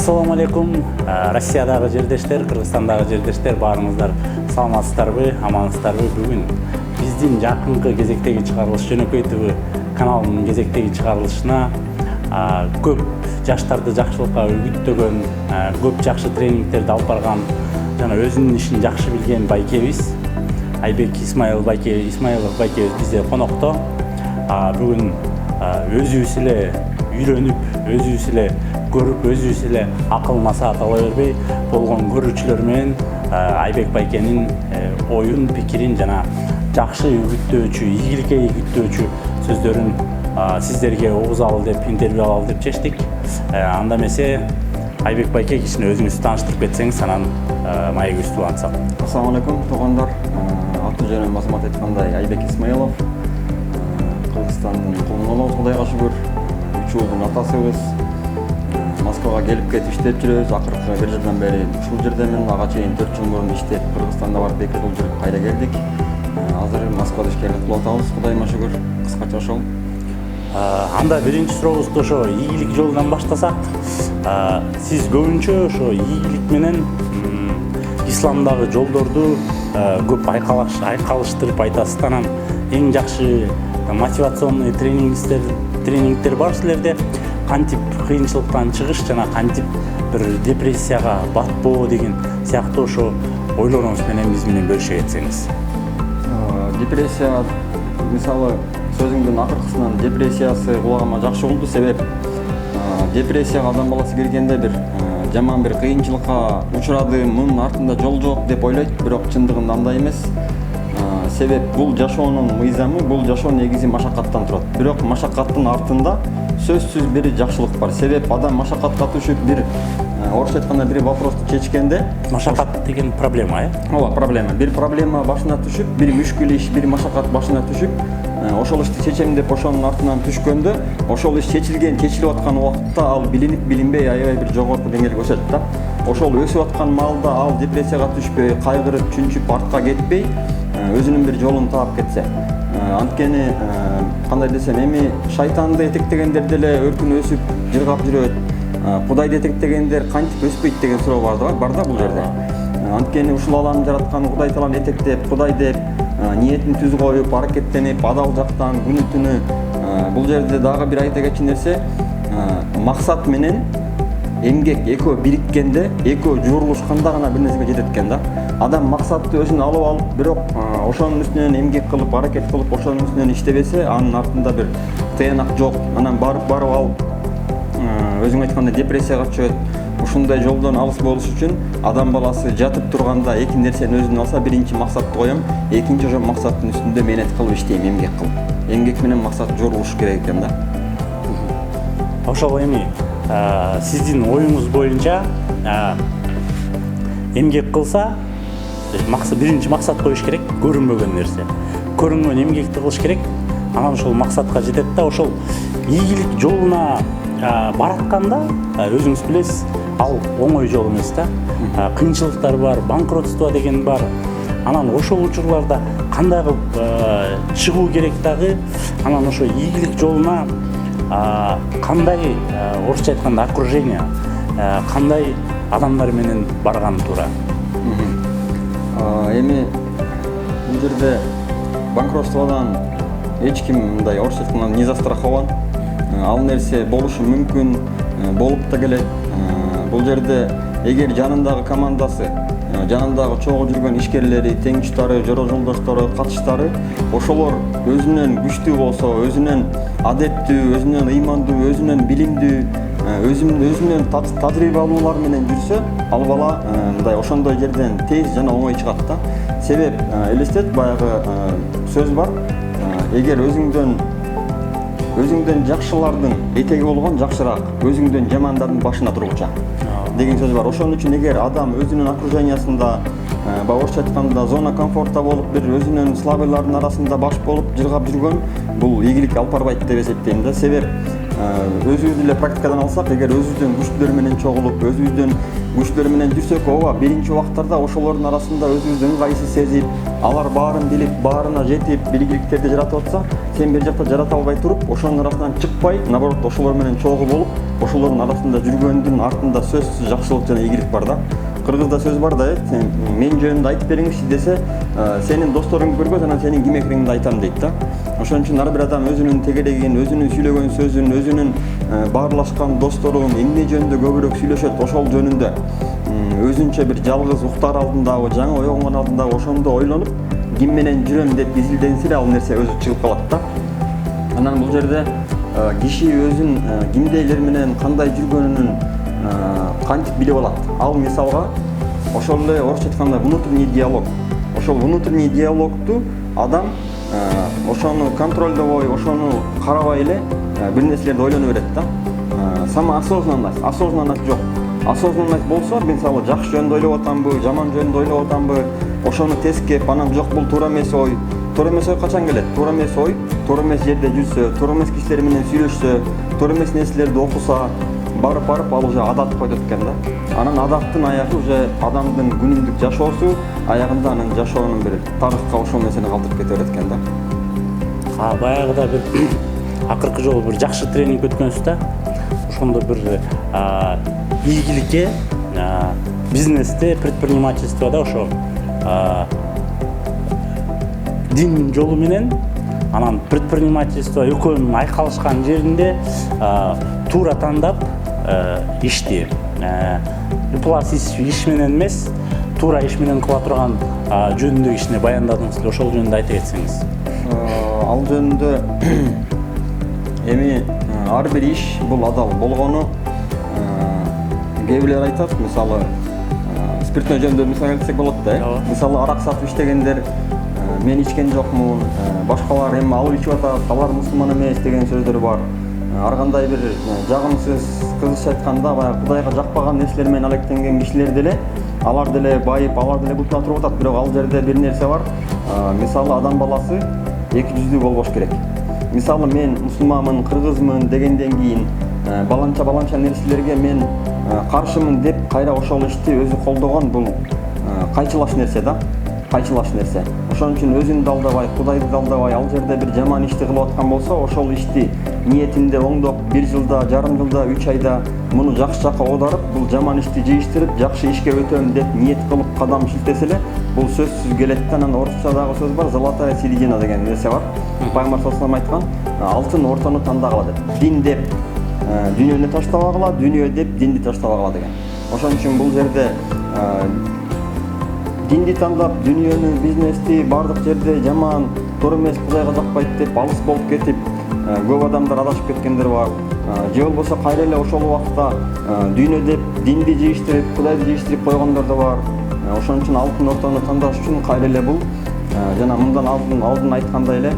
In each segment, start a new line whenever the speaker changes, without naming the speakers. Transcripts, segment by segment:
Ассаламу алейкум, Россиядагы жердештер, Кыргызстандагы жердештер, баарыңыздар саламатсыздарбы, амансыздарбы? Бүгүн биздин жакынкы кезектеги чыгарылыш Жөнөкөй ТВ каналынын кезектеги чыгарылышына көп жаштарды жакшылыкка үгүттөгөн, көп жакшы тренингтерди алып барган жана өзүнүн ишин жакшы билген байкебиз Айбек Исмаилов байкебиз бизде конокто. Бүгүн өзүбүз эле үйрөнүп, өзүбүз эле көрүп, өзүбүз эле акыл насаат ала бербей болгон көрүүчүлөр менен Айбек байкенин оюн, пикирин жана жакшы үгүттөөчү, ийгиликке үгүттөөчү сөздөрүн сиздерге угузалы деп, интервью алалы деп чечтик. Анда эмесе Айбек байке кишини өзүңүз тааныштырып кетсеңиз, анан маегибизди улантсак.
Ассаламу алейкум, туугандар. Аты жөнүм мазмат айткандай Айбек Исмаилов. Кыргызстандын кулунан Кудайга шүгүр. 3 жылдын атасыбыз. Москвага келип кетип иштеп жүрөбүз. Акыркы 1 жылдан бери ушул жердемин. Ага чейин 4 жыл мурун иштеп Кыргызстанда барып 2 жыл жүрүп кайра келдик. Азыр Москвада ишкерлик кылып атабыз. Кудайыма шүгүр. Кыскача ошол.
Анда биринчи сурообузду ошо ийгилик жолунан баштасак. Сиз көбүнчө ошо ийгилик менен исламдагы жолдорду көп айкалыштырып айтасыз. Анан эң жакшы мотивационный тренингтер бар силерде. Кантип кыйынчылыктан чыгыш жана кантип бир депрессияга батпоо деген сыяктуу ошо ойлоруңуз менен биз менен бөлүшө кетсеңиз.
Депрессия, мисалы сөзүңдүн акыркысынан депрессиясы кулагыма жакшы болду. Себеп депрессияга адам баласы келгенде бир жаман бир кыйынчылыкка учурады, мунун артында жол жок деп ойлойт, бирок чындыгында андай эмес. Себеп бул жашоонун мыйзамы, бул жашоо негизи машакаттан турат. Бирок машакаттын артында сөзсүз бир жакшылык бар. Себеп адам машакатка түшүп бир орусча айтканда бир вопросту чечкенде,
Машакат деген проблема,
ооба, проблема. Бир проблема башына түшүп, бир мүшкүл иш, бир машакат башына түшүп, ошол ишти чечем деп ошонун артынан түшкөндө, ошол иш чечилип аткан убакытта ал билинип, билинбей аябай бир жогорку деңгээлге өсөт да. Ошол өсүп аткан маалда ал депрессияга түшпөй, кайгырып, чүнчүп артка кетпей, өзүнүн бир жолун таап кетсе. Анткени кандай десем, эми шайтанды этектегендер деле өркүн өсүп, жыргап жүрөт. Кудайды этектегендер кантип өспөйт деген суроо бар да бул жерде. Анткени ушул аланы жараткан Кудай талан этектеп, Кудай деп ниетин түз коюп, аракеттенип, адал жактан күнү түнү бул жерде дагы бир айта кетчү нерсе, максат менен эмгек экөө бириккенде, экөө жуурулушканда гана бир нерсеге жетет экен да. Адам максатты өзүнө алып, бирок ошонун үстүнөн эмгек кылып, аракет кылып, ошонун үстүнөн иштебесе, анын артында бир тыянак жок. Анан барып ал өзүң айткандай депрессияга түшөт. Ушундай жолдон алыс болуш үчүн адам баласы жатып турганда эки нерсени өзүнө алса, биринчи максатты коем, экинчи ошол максаттын үстүндө менет кылып иштейм, эмгек кылып. Эмгек менен максат жорулуш керек экен да.
Ошол эми сиздин оюңуз боюнча эмгек кылса, биринчи максат коюш керек, көрүнбөгөн нерсе. Көрүнгөн эмгекти кылыш керек, анан ошол максатка жетет да. Ошол ийгилик жолуна баратканда өзүңүз билесиз, ал оңой жол эмес да. Кыйынчылыктар бар, банкротство деген бар. Анан ошол учурларда кандай кылып чыгуу керек дагы, анан ошо ийгилик жолуна кандай орусча айтканда окружение, кандай адамдар менен барган туура?
Эми бул жерде банкротстводан эч ким мындай орусча айтканда не застрахован. Ал нерсе болушу мүмкүн, болуп да келет. Бул жерде эгер жанындагы командасы, жанындагы чогуу жүргөн ишкерлери, теңчтары, жора жолдоштору, катыштары ошолор өзүнөн күчтүү болсо, өзүнөн адеттүү, өзүнөн ыймандуу, өзүнөн билимдүү, өзүнөн тажрыйбалуулар менен жүрсө, ал бала мындай ошондой жерден тез жана оңой чыгат да. Себеп элестет, баягы сөз бар, эгер өзүңдөн жакшылардын этеги болгон жакшыраак, өзүңдөн жамандардын башына тургуча деген сөз бар. Ошон үчүн эгер адам өзүнүн окружениясында, орусча айтканда зона комфорта болуп, бир өзүнүн слабыйлардын арасында баш болуп жыргап жүргөн, бул ийгилик алып барбайт деп эсептейм да. Себеп өзүбүз эле практикадан алсак, эгер өзүбүздүн күчтөр менен чогулуп, өзүбүздүн күчтөр менен жүрсөк, ооба, биринчи убактарда ошолордун арасында өзүбүздү ыңгайсыз сезип, алар баарын билип, баарына жетип, билгиликтерди жаратып атса, сен бир жакта жарата албай туруп, ошонун арасынан чыкпай, наоборот, ошолор менен чогуу болуп, ошолордун арасында жүргөндүн артында сөзсүз жакшылык жана ийгилик бар да. Кыргызда сөз бар да, мен жөнүндө айтып бериңизчи десе, сенин досторуңду көргөз, анан сенин ким экениңди айтам дейт да. Ошон үчүн ар бир адам өзүнүн тегерегин, өзүнүн сүйлөгөн сөзүн, өзүнүн баарлашкан досторун эмне жөнүндө көбүрөөк сүйлөшөт, ошол жөнүндө өзүнчө бир жалгыз уктар алдындагы, жаңы ой оңгон алдындагы ошондо ойлонуп, ким менен жүрөм деп изилденсе ал нерсе өзү чыгып калат да. Анан бул жерде киши өзүн кимдейлер менен кандай жүргөнүн кантип билип алат. Ал мисалга ошол эле орусча айтканда внутренний диалог. Ошол внутренний диалогту адам ошону контролдобой, ошону карабай эле бир нерселерди ойлоно берет да. Самоосознанность, осознанность жок. Осознанность болсо, мисалы жакшы жөнүндө ойлоп атамбы, жаман жөнүндө ойлоп атамбы, ошону тескеп, анан жок бул туура эмес ой. Туура эмес ой качан келет? Туура эмес ой, туура эмес жерде жүрсө, туура эмес кишилер менен сүйлөшсө, туура эмес нерселерди окуса, барып ал уже адат койдот экен да. Анан адаттын аягы уже адамдын күнүмдүк жашоосу, аягында анын жашоонун бир тарыхка ошол нерсени калтырып кете берет экен да.
Баягыда бир акыркы жолу бир жакшы тренинг өткөнбүз да. Ошондо бир ийгиликке бизнесте, предпринимательствода ошо дин жолу менен анан предпринимательство экөөнүн айкалышкан жеринде туура тандап ишти ыплас иш менен эмес, туура иш менен кыла турган жөнүндө ишине баяндадыңыз эле, ошол жөнүндө айта кетсеңиз.
Ал жөнүндө эми ар бир иш бул адал болгону кээ бирлер айтат, мисалы спиртной жөнүндө мисал келтирсек болот да. Мисалы арак сатып иштегендер мен ичкен жокмун, башкалар эми алып ичип атат, алар мусулман эмес деген сөздөр бар. Ар кандай бир жагымсыз, кызыкча айтканда баягы Кудайга жакпаган нерселер менен алектенген кишилер деле, алар деле байып, алар деле бутуна туруп атат. Бирок ал жерде бир нерсе бар. Мисалы адам баласы эки жүздүү болбош керек. Мисалы мен мусулманмын, кыргызмын дегенден кийин баланча нерселерге мен каршымын деп кайра ошол ишти өзү колдогон бул кайчылаш нерсе да. Кайчылаш нерсе. Ошон үчүн өзүн да алдабай, Кудайды да алдабай, ал жерде бир жаман ишти кылып аткан болсо, ошол ишти ниетинде оңдоп, бир жылда, жарым жылда, 3 айда муну жакшы жакка оодарып, бул жаман ишти жыйыштырып, жакшы ишке өтөм деп ниет кылып кадам шилтесе эле, бул сөзсүз келет да. Анан орусчадагы сөз бар, золотая середина деген нерсе бар. Пайгамбар саллаллаху алейхи айткан, алтын ортону тандагыла деп. Дин деп дүйнөнү таштабагыла, дүйнө деп динди таштабагыла деген. Ошон үчүн бул жерде динди тандап, дүйнөнү, бизнести бардык жерде жаман, туура эмес, Кудайга жакпайт деп алыс болуп кетип, көп адамдар адашып кеткендер бар. Же болбосо кайра эле ошол убакта дүйнө деп динди жыйыштырып, Кудайды жыйыштырып койгондор да бар. Ошон үчүн алтын ортону тандаш үчүн кайра эле бул жана мындан алдын айткандай эле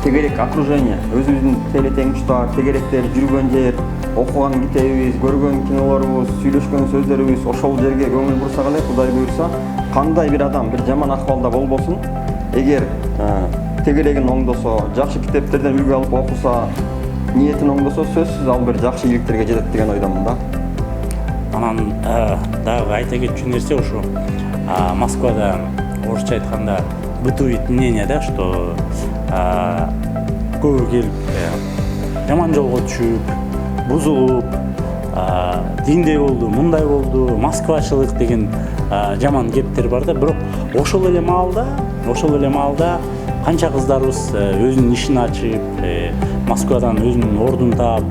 тегерек окружение, өзүбүздүн теле теңдештер, тегеректер жүргөн жер, окуган китебибиз, көргөн кинолорубуз, сүйлөшкөн сөздөрүбүз ошол жерге көңүл бурсак эле, Кудай буйрса, кандай бир адам бир жаман акыбалда болбосун, эгер тегерегин оңдосо, жакшы китептерден үлгү алып окуса, ниетин оңдосо, сөзсүз ал бир жакшы ийгиликтерге жетет деген ойдомун да.
Анан дагы айта кетчү нерсе ушу Москвада орусча айтканда бытует мнение да, что көбү келип жаман жолго түшүп, бузулуп, диндей болду, мындай болду, москвачылык деген жаман кептер бар да. Бирок ошол эле маалда канча кыздарыбыз өзүнүн ишин ачып, Москвадан өзүнүн ордун таап,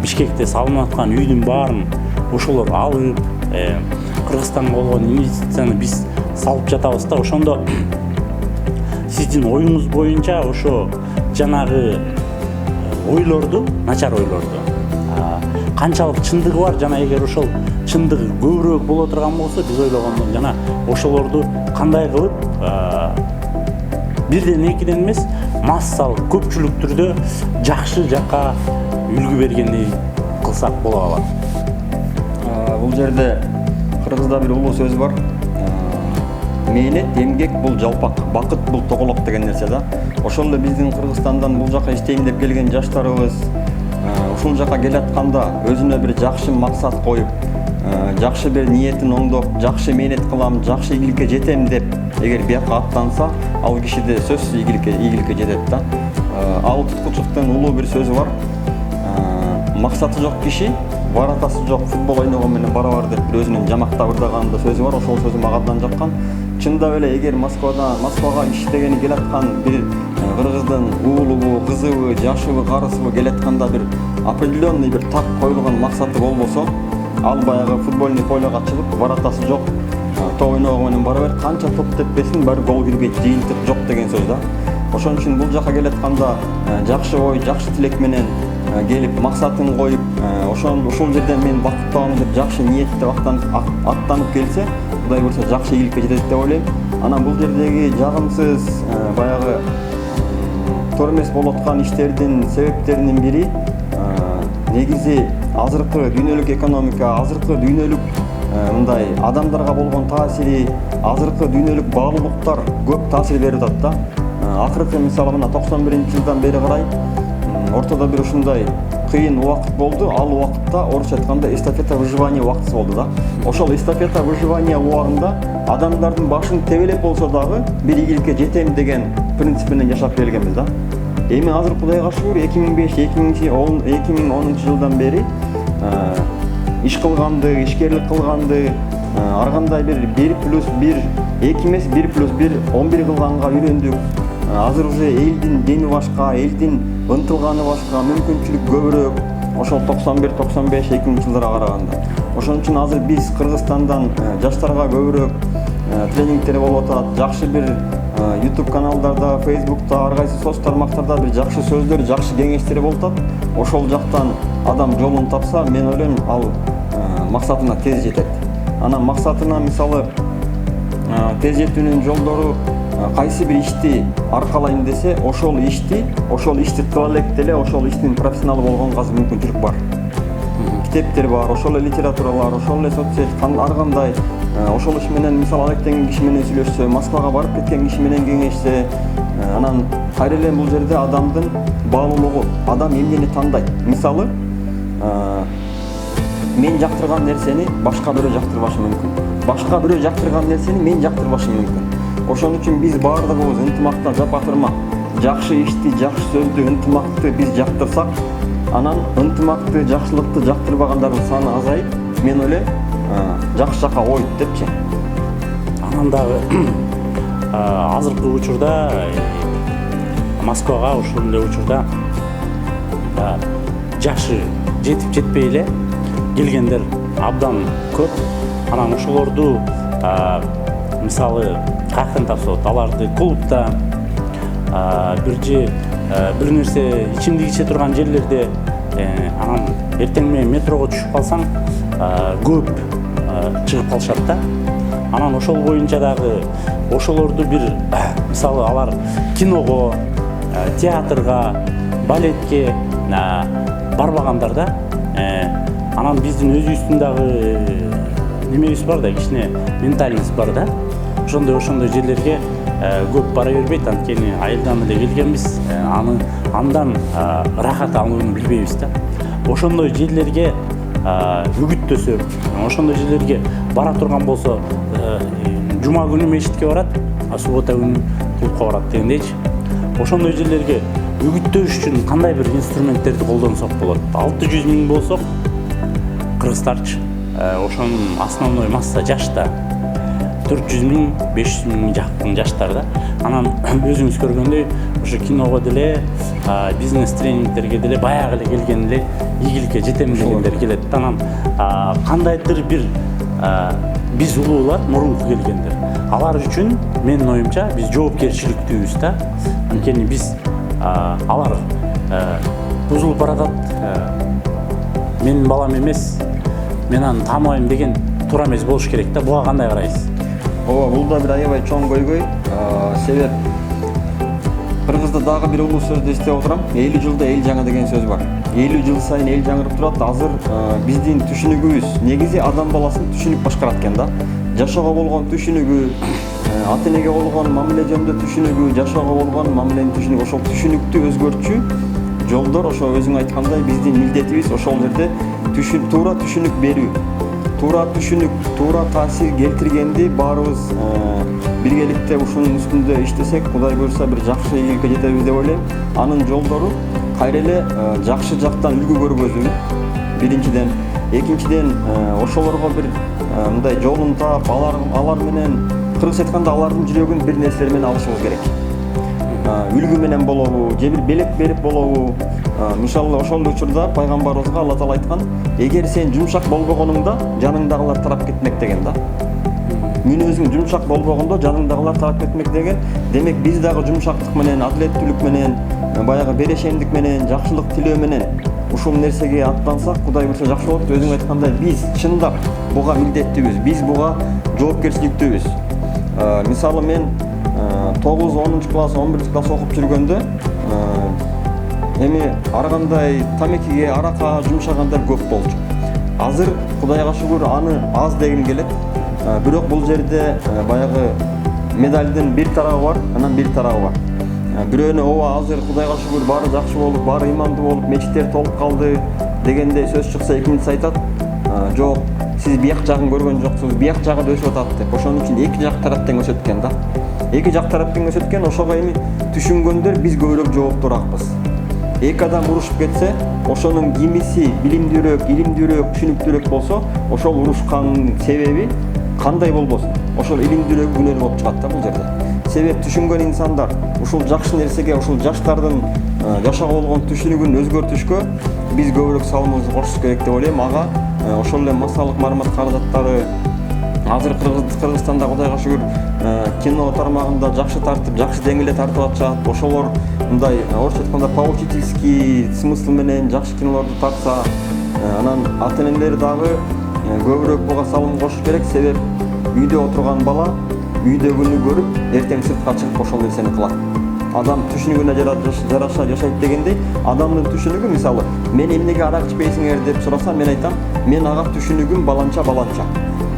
Бишкекте салынып аткан үйдүн баарын ошолор алып, Кыргызстанга болгон инвестицияны биз салып жатабыз да. Ошондо сиздин оюңуз боюнча ошо жанагы ойлорду, начар ойлорду канчалык чындыгы бар, жана эгер ошол чындыгы көбүрөөк боло турган болсо, биз ойлогондон жана ошолорду кандай кылып бирден экиден эмес, массалык көпчүлүк түрдө жакшы жакка үлгү бергендей кылсак боло калат.
Бул жерде кыргызда бир улуу сөз бар. Мээнет, эмгек бул жалпак, бакыт бул тоголок деген нерсе да. Ошол эле биздин Кыргызстандан бул жака иштейм деп келген жаштарыбыз ушул жака келатканда өзүнө бир жакшы максат коюп, жакшы бир ниетин оңдоп, жакшы мээнет кылам, жакшы ийгиликке жетем деп эгер бияка аттанса, ал кишиде сөзсүз ийгиликке жетет да. Ал туткучуктун улуу бир сөзү бар. максаты жок киши баратасы жок футбол ойногон менен барабар деп бир өзүнүн жамактап ырдаган сөзү бар. Ошол сөзү мага абдан жаккан. Чындап эле эгер Москвага иштегени келаткан бир кыргыздын уулубу, кызыбы, жашыбы, карысыбы келатканда бир определенный бир так коюлган максаты болбосо, ал баягы футбольный полега чыгып баратасы жок топ ойногон менен бара берет. Канча топ теппесин баары гол кирбейт, жыйынтык жок деген сөз да. Ошон үчүн бул жака келатканда жакшы ой, жакшы тилек менен келип максатын коюп, ошол жерден мен бакыттуамын деп жакшы ниетте аттанып келсе, Кудай буйрса жакшы ийгиликке жетет деп ойлойм. Анан бул жердеги жагымсыз баягы туура эмес болуп аткан иштердин себептеринин бири негизи азыркы дүйнөлүк экономика, азыркы дүйнөлүк мындай адамдарга болгон таасири, азыркы дүйнөлүк баалуулуктар көп таасир берип атат да. Акыркы мисалы мына 91-жылдан бери карай ортодо бир ушундай кыйын убакыт болду. Ал убакытта орусча айтканда эстафета выживания убактысы болду да. Ошол эстафета выживания убагында адамдардын башын тебелеп болсо дагы бир ийгиликке жетем деген принцип менен жашап келгенбиз да. Эми азыр Кудайга шүгүр 2005-2010 жылдан бери иш кылганды, ишкерлик кылганды, ар кандай бир 1+1, 2 эмес 1+1 11 кылганга үйрөндүк. Азыр уже элдин дени башка, элдин ынтылганы башка, мүмкүнчүлүк көбүрөөк. Ошол 91-95-2000 жылдарга караганда. Ошон үчүн азыр биз Кыргызстандан жаштарга көбүрөөк тренингтер болуп атат. Жакшы бир YouTube каналдарда, Facebook'ta, ар кайсы соц тармактарда бир жакшы сөздөр, жакшы кеңештер болуп атат. Ошол жактан адам жолун тапса, мен ойлойм, ал максатына тез жетет. Анан максатына мисалы тез жетүүнүн жолдору кайсы бир ишти аркалайм десе, ошол ишти кыла элек деле, ошол иштин профессионалы болгонго азыр мүмкүнчүлүк бар. Китептер бар, ошол эле литературалар, ошол эле соцсет, ар кандай ошол иш менен мисалы алектенген киши менен сүйлөшсө, Москвага барып кеткен киши менен кеңешсе, анан кайра эле бул жерде адамдын баалуулугу, адам эмнени тандайт. Мисалы, мен жактырган нерсени башка бирөө жактырбашы мүмкүн. Башка бирөө жактырган нерсени мен жактырбашым мүмкүн. Ошон үчүн биз баардыгыбыз ынтымактан жапатырма жакшы ишти, жакшы сөздү, ынтымакты биз жактырсак, анан ынтымакты, жакшылыкты жактырбагандардын саны азайып, мен ойлойм, жакшы жака оют депчи.
Анан дагы азыркы учурда Москвага ошол эле учурда жакшы жетип жетпей эле келгендер абдан көп. Анан ошолорду мисалы каяктан тапса болот? Аларды клубда, бир нерсе ичимдик иче турган жерлерде, анан эртең менен метрого түшүп калсаң көп чыгып калышат да. Анан ошол боюнча дагы ошолорду бир мисалы алар киного, театрга, балетке барбагандар да. Анан биздин өзүбүздүн дагы немебиз бар да, кичине ментальность бар да. Ошондой жерлерге көп бара бербейт, анткени айылдан эле келгенбиз, андан рахат алууну билбейбиз да. Ошондой жерлерге үгүттөсөк, ошондой жерлерге бара турган болсо, жума күнү мечитке барат, суббота күнү клубка барат дегендейчи. Ошондой жерлерге үгүттөш үчүн кандай бир инструменттерди колдонсок болот? 600 000 болсок, кыргыздарчы ошонун основной масса жашта. 400 000, 500 000 жакын жаштар да. Анан өзүңүз көргөндөй, ошо киного деле, бизнес тренингтерге деле баягы эле келген эле ийгиликке жетем дегендер келет. Анан кандайдыр бир биз улуулар, мурунку келгендер. Алар үчүн менин оюмча биз жоопкерчиликтүүбүз да. Анткени биз алар бузулуп баратат, менин балам эмес, мен аны тааныбайм деген туура эмес болуш керек да. Буга кандай карайсыз?
Ооба, бул да бир аябай чоң көйгөй. Себеп Кыргызда дагы бир улуу сөздү эстеп отурам. 50 жылда эл жаңы деген сөз бар. 50 жыл сайын эл жаңырып турат. Азыр биздин түшүнүгүбүз, негизи адам баласын түшүнүк башкарат экен да. Жашоого болгон түшүнүгү, ата энеге болгон мамиле жөнүндө түшүнүгү, жашоого болгон мамиленин түшүнүгү, ошол түшүнүктү өзгөртчү жолдор, ошо өзүң айткандай биздин милдетибиз ошол жерде туура түшүнүк берүү. Туура түшүнүк, туура таасир келтиргенди баарыбыз биргеликте ушунун үстүндө иштесек, Кудай буйрса бир жакшы ийгиликке жетебиз деп ойлойм. Анын жолдору кайра эле жакшы жактан үлгү көргөзүү биринчиден, экинчиден ошолорго бир мындай жолун таап алар менен кыргызча айтканда алардын жүрөгүн бир нерселер менен алышыбыз керек. Үлгү менен болобу же бир белек берип болобу. Мисалы ошол учурда пайгамбарыбызга Алла Таала айткан, эгер сен жумшак болбогонуңда жаныңдагылар тарап кетмек деген да. Мүнөзүң жумшак болбогондо жаныңдагылар тарап кетмек деген. Демек биз дагы жумшактык менен, адилеттүүлүк менен, баягы берешемдик менен, жакшылык тилөө менен ушул нерсеге аттансак, Кудай буйрса жакшы болот. Өзүң айткандай биз чындап буга милдеттүүбүз, биз буга жоопкерчиликтүүбүз. Мисалы мен 9-10 класс, 11 класс окуп жүргөндө эми ар кандай тамекиге, аракка жумшагандар көп болчу. Азыр Кудайга шүгүр аны аз дегим келет. Бирок бул жерде баягы медалдын бир тарабы бар, анан бир тарабы бар. Бирөөнө ооба азыр Кудайга шүгүр баары жакшы болуп, баары имандуу болуп, мечиттер толуп калды дегендей сөз чыкса, экинчиси айтат, жок, сиз бияк жагын көргөн жоксуз, бияк жагы да өсүп атат деп. Ошонун үчүн эки жак тарап тең өсөт экен да. Эки жак тарап тең өсөт экен, ошого эми түшүнгөндөр биз көбүрөөк жооптураакпыз. Эки адам урушуп кетсе, ошонун кимиси билимдүүрөөк, илимдүүрөөк, түшүнүктүүрөөк болсо, ошол урушкандын себеби кандай болбосун, ошол илимдүүрөөк күнөөлүү болуп чыгат да бул жерде. Себеп түшүнгөн инсандар ушул жакшы нерсеге, ушул жаштардын жашоого болгон түшүнүгүн өзгөртүшкө биз көбүрөөк салымыбызды кошуш керек деп ойлойм. Ага ошол эле массалык маалымат каражаттары азыр Кыргызстанда Кудайга шүгүр кино тармагында жакшы тартып, жакшы деңгээлде тартып атышат. Ошолор мындай орусча айтканда поучительский смысл менен жакшы кинолорду тартса, анан ата-энелер дагы көбүрөөк буга салым кошуш керек. Себеп үйдө отурган бала үйдөгүнү көрүп, эртең сыртка чыгып ошол нерсени кылат. Адам түшүнүгүнө жараша жашайт дегендей, адамдын түшүнүгү, мисалы, мен эмнеге арак ичпейсиңер деп сураса, мен айтам, мен ага түшүнүгүм баланча.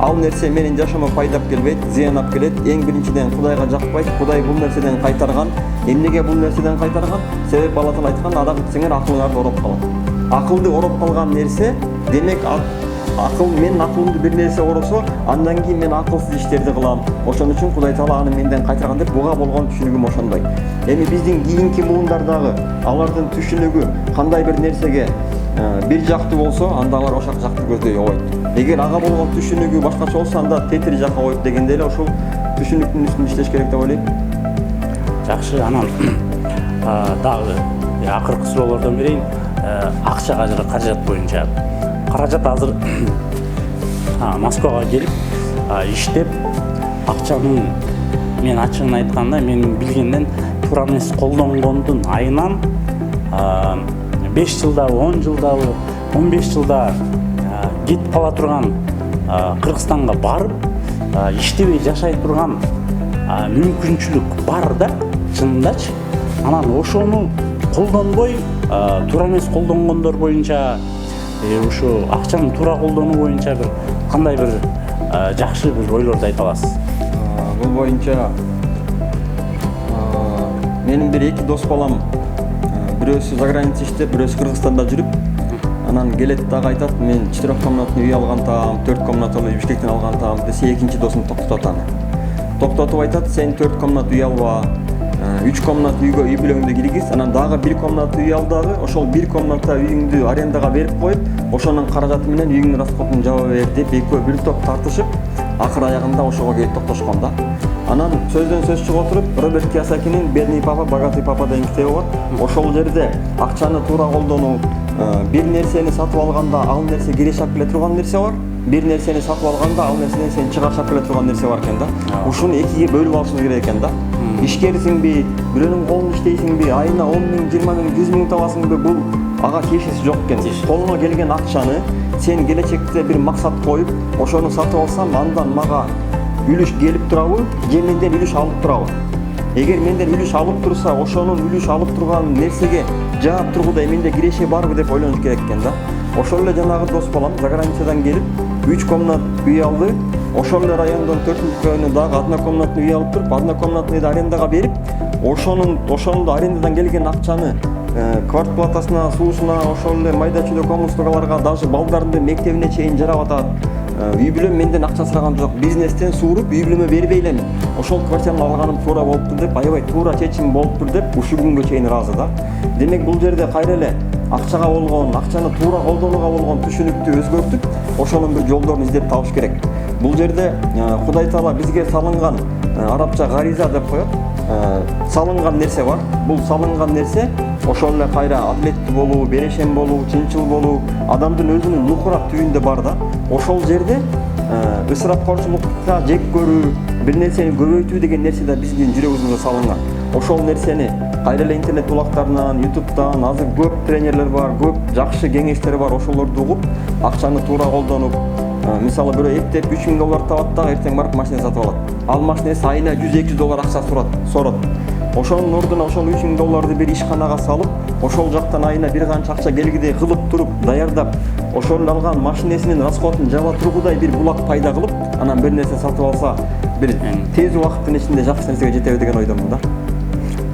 Ал нерсе менин жашоомо пайдап келбейт, зыян алып келет. Эң биринчиден Кудайга жакпайт. Кудай бул нерседен кайтарган. Эмнеге бул нерседен кайтарган? Себеп Алла Таала айткан, арак ичсеңер акылыңарды ороп калат. Акылды ороп калган нерсе, демек менин акылымды бир нерсе оросо, андан кийин мен акылсыз иштерди кылам. Ошон үчүн Кудай Таала аны менден кайтарган деп буга болгон түшүнүгүм ошондой. Эми биздин кийинки муундардагы алардын түшүнүгү кандай бир нерсеге бир жактуу болсо, анда алар ошол жакты көздөй ойт. Эгер ага болгон түшүнүгү башкача болсо, анда тетири жакка коюп дегендей эле ошол түшүнүктүн үстүндө иштеш керек деп ойлойм.
Жакшы, анан дагы акыркы суроолордон берейин. Акча каражат боюнча. Каражат азыр Москвага келип иштеп, акчанын мен ачыгын айтканда, менин билгенден туура эмес колдонгондун айынан 5 жылдабы, 10 жылдабы, 15 жылда кетип кала турган Кыргызстанга барып, иштебей жашай турган мүмкүнчүлүк бар да, чынындачы. Анан ошону колдонбой, туура эмес колдонгондор боюнча, ушу акчаны туура колдонуу боюнча бир кандай бир жакшы бир ойлорду айта аласыз?
Бул боюнча менин бир эки дос балам, бирөөсү за граница иштеп, бирөөсү Кыргызстанда жүрүп, анан келет дагы айтат, мен 4 комнатный үй алган таам, 4 комнаталы Бишкектен алган таам десе, экинчи досум токтотот аны. Токтотуп айтат, сен 4 комнат үй алба, 3 комнат үйгө үй бүлөңдү киргиз, анан дагы 1 комнат үй ал дагы, ошол 1 комната үйүңдү арендага берип коюп, ошонун каражаты менен үйүңдүн расходун жаба бер деп экөө бир топ тартышып, акыр аягында ошого келип токтошкон да. Анан сөздөн сөз чыгып отуруп, Роберт Кийосакинин «Бедный папа, богатый папа» деген китеби бар. Ошол жерде акчаны туура колдонуу, бир нерсени сатып алганда ал нерсе кире шап келе турган нерсе бар, бир нерсени сатып алганда ал нерседен сен чыгар шап келе турган нерсе бар экен да. Ушуну экиге бөлүп алышыбыз керек экен да. Ишкерсиңби, бирөөнүн колун иштейсиңби, айына 10 000, 20 000, 100 000 табасыңбы, бул ага тиешеси жок экен. Колуңа келген акчаны сен келечекте бир максат коюп, ошону сатып алсам, андан мага үлүш келип турабы, же менден үлүш алып турабы? Эгер менден үлүш алып турса, ошонун үлүш алып турган нерсеге жаап тургудай менде киреше барбы деп ойлонуш керек экен да. Ошол эле жанагы дос балам за границадан келип 3 комнат үй алды. Ошол эле райондон 4-көнү дагы однокомнатный үй алып туруп, однокомнатныйды арендага берип, ошондо арендадан келген акчаны квартплатасына, суусуна, ошол эле майда чүйдө коммунстугаларга, даже балдарды мектебине чейин жарап атат. үй бүлөм менден акча сураган жок, бизнестен сууруп үй бүлөмө бербей элем. Ошол квартираны алганым туура болуптур деп, аябай туура чечим болуптур деп ушул күнгө чейин ыраазы да. Демек бул жерде кайра эле акчага болгон, акчаны туура колдонууга болгон түшүнүктү өзгөртүп, ошонун бир жолдорун издеп табыш керек. Бул жерде Кудай Таала бизге салынган, арабча гариза деп коет, салынган нерсе бар. Бул салынган нерсе ошол эле кайра адилеттүү болуу, берешем болуу, чынчыл болуу, адамдын өзүнүн нухурат түбүндө бар да. Ошол жерде ысырапкорчулукка, жек көрүү, бир нерсени көбөйтүү деген нерсе да биздин жүрөгүбүзгө салынган. Ошол нерсени кайра эле интернет булактарынан, YouTube'дан азыр көп тренерлер бар, көп жакшы кеңештер бар, ошолорду угуп, акчаны туура колдонуп, мисалы бирөө эптеп $3000 табат да, эртең барып машина сатып алат. Ал машинеси айына $100-200 акча сорот. Ошонун ордуна ошол $3000 бир ишканага салып, ошол жактан айына бир канча акча келгидей кылып туруп, даярдап, ошол алган машинесинин расходун жаба тургудай бир булак пайда кылып, анан бир нерсе сатып алса, бир тез убакыттын ичинде жакшы нерсеге жетеби деген ойдомун да.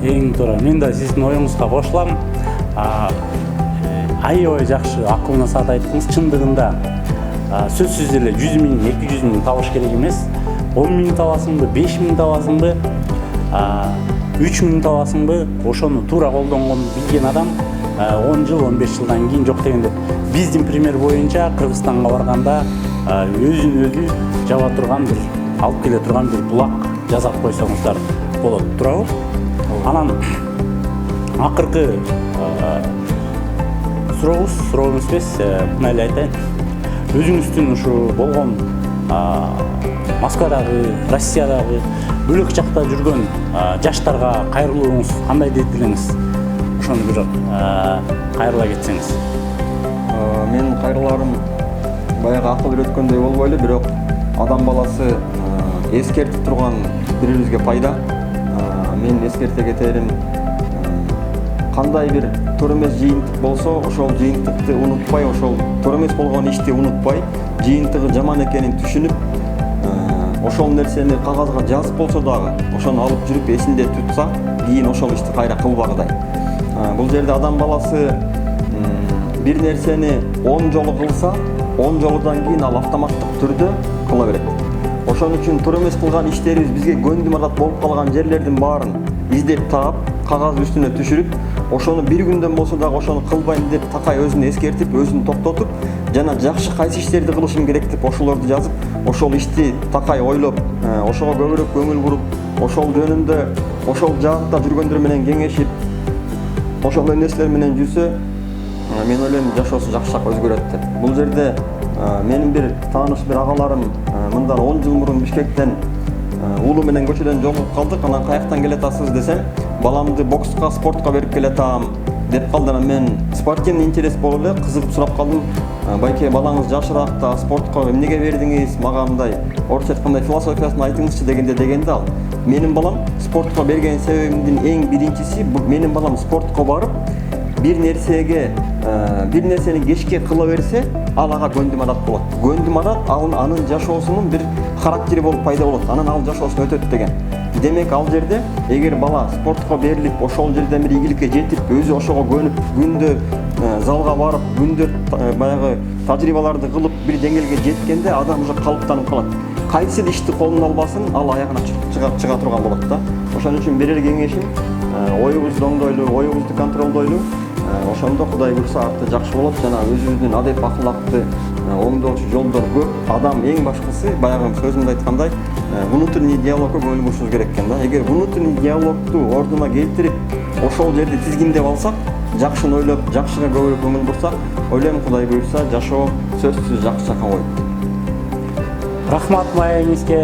Эң туура. Мен да сиздин оюңузга кошулам. Аябай жакшы акыл насаат айттыңыз. Чындыгында сөзсүз эле 100 000, 200 000 табыш керек эмес. 10 000 табасыңбы, 5 000 табасыңбы, 3 000 табасыңбы, ошону туура колдонгон билген адам 10 жыл, 15 жылдан кийин жок дегенде биздин пример боюнча Кыргызстанга барганда өзүн өзү жаба турган бир, алып келе турган бир булак жасап койсоңуздар болот, туурабы? Анан акыркы суроо эмес, мына эле айтайын. Өзүңүздүн ушу болгон Москвадагы, Россиядагы, бөлөк жакта жүргөн жаштарга кайрылууңуз кандай деп элеңиз? Ошону бир кайрыла кетсеңиз.
Мен кайрыларым баягы акыл үйрөткөндөй болбой эле, бирок адам баласы эскертип турган бирибизге пайда. Мен эскерте кетерим, кандай бир туура эмес жыйынтык болсо, ошол жыйынтыкты унутпай, ошол туура эмес болгон ишти унутпай, жыйынтыгы жаман экенин түшүнүп, ошол нерсени кагазга жазып болсо дагы, ошону алып жүрүп эсинде тутса, кийин ошол ишти кайра кылбагыдай. Бул жерде адам баласы бир нерсени 10 жолу кылса, 10 жолудан кийин ал автоматтык түрдө кыла берет. Ошон үчүн туура эмес кылган иштерибиз бизге көндүм адат болуп калган жерлердин баарын издеп таап, кагаз үстүнө түшүрүп, ошону бир күндөн болсо дагы ошону кылбайм деп такай өзүн эскертип, өзүн токтотуп, жана жакшы кайсы иштерди кылышым керек деп ошолорду жазып, ошол ишти такай ойлоп, ошого көбүрөөк көңүл буруп, ошол жөнүндө, ошол жаатта жүргөндөр менен кеңешип, ошол нерселер менен жүрсө, мен ойлойм жашоосу жакшыраак өзгөрөт деп. Бул жерде менин бир тааныш бир агаларым мындан 10 жыл мурун Бишкектен уулу менен көчөдөн жолугуп калдык. Анан каяктан келатасыз десем, баламды бокска, спортко берип келатам деп калды. Анан мен спортивный интерес болуп эле кызыгып сурап калдым. Байке, балаңыз жашыраак да спортко эмнеге бердиңиз? Мага мындай орусча айтканда философиясын айтыңызчы дегенде ал, менин балам спортко берген себебимдин эң биринчиси, менин балам спортко барып бир нерсени кечке кыла берсе, ал ага көндүм адат болот. Көндүм адат анын жашоосунун бир характери болуп пайда болот. Анан ал жашоосун өтөт деген. Демек ал жерде эгер бала спортко берилип, ошол жерден бир ийгиликке жетип, өзү ошого көнүп, күндө залга барып, күндө баягы тажрыйбаларды кылып бир деңгээлге жеткенде адам уже калыптанып калат. Кайсы ишти колуна албасын, ал аягына чыга турган болот да. Ошон үчүн берер кеңешим, оюбузду оңдойлу, оюбузду контролдойлу. Ошондо Кудай буйрса арты жакшы болот, жана өзүбүздүн адеп акылакты оңдоочу жолдор көп. Адам эң башкысы баягы сөзүмдө айткандай, внутренний диалогко көңүл бурушубуз керек экен да. Эгер внутренний диалогду ордуна келтирип, ошол жерди тизгиндеп алсак, жакшыны ойлоп, жакшыга көбүрөөк көңүл бурсак, ойлойм Кудай буйрса жашоо сөзсүз жакшы жакка койот.
Рахмат маегиңизге,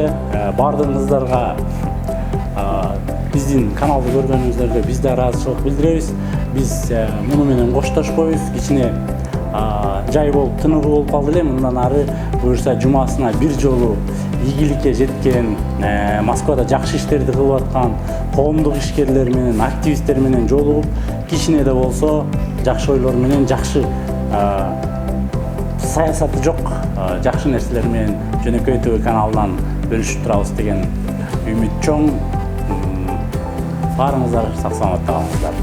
бардыгыңыздарга биздин каналды көргөнүңүздөргө биз да ыраазычылык билдиребиз. Биз муну менен коштошпойбуз. Кичине жай болуп, тыныгуу болуп калды эле. Мындан ары буюрса жумасына бир жолу ийгиликке жеткен, Москвада жакшы иштерди кылып аткан коомдук ишкерлер менен, активисттер менен жолугуп, кичине да болсо жакшы ойлор менен, жакшы саясаты жок, жакшы нерселер менен Жөнөкөй ТВ каналынан бөлүшүп турабыз деген үмүт чоң. Барыңыздар сак саламатта калыңыздар.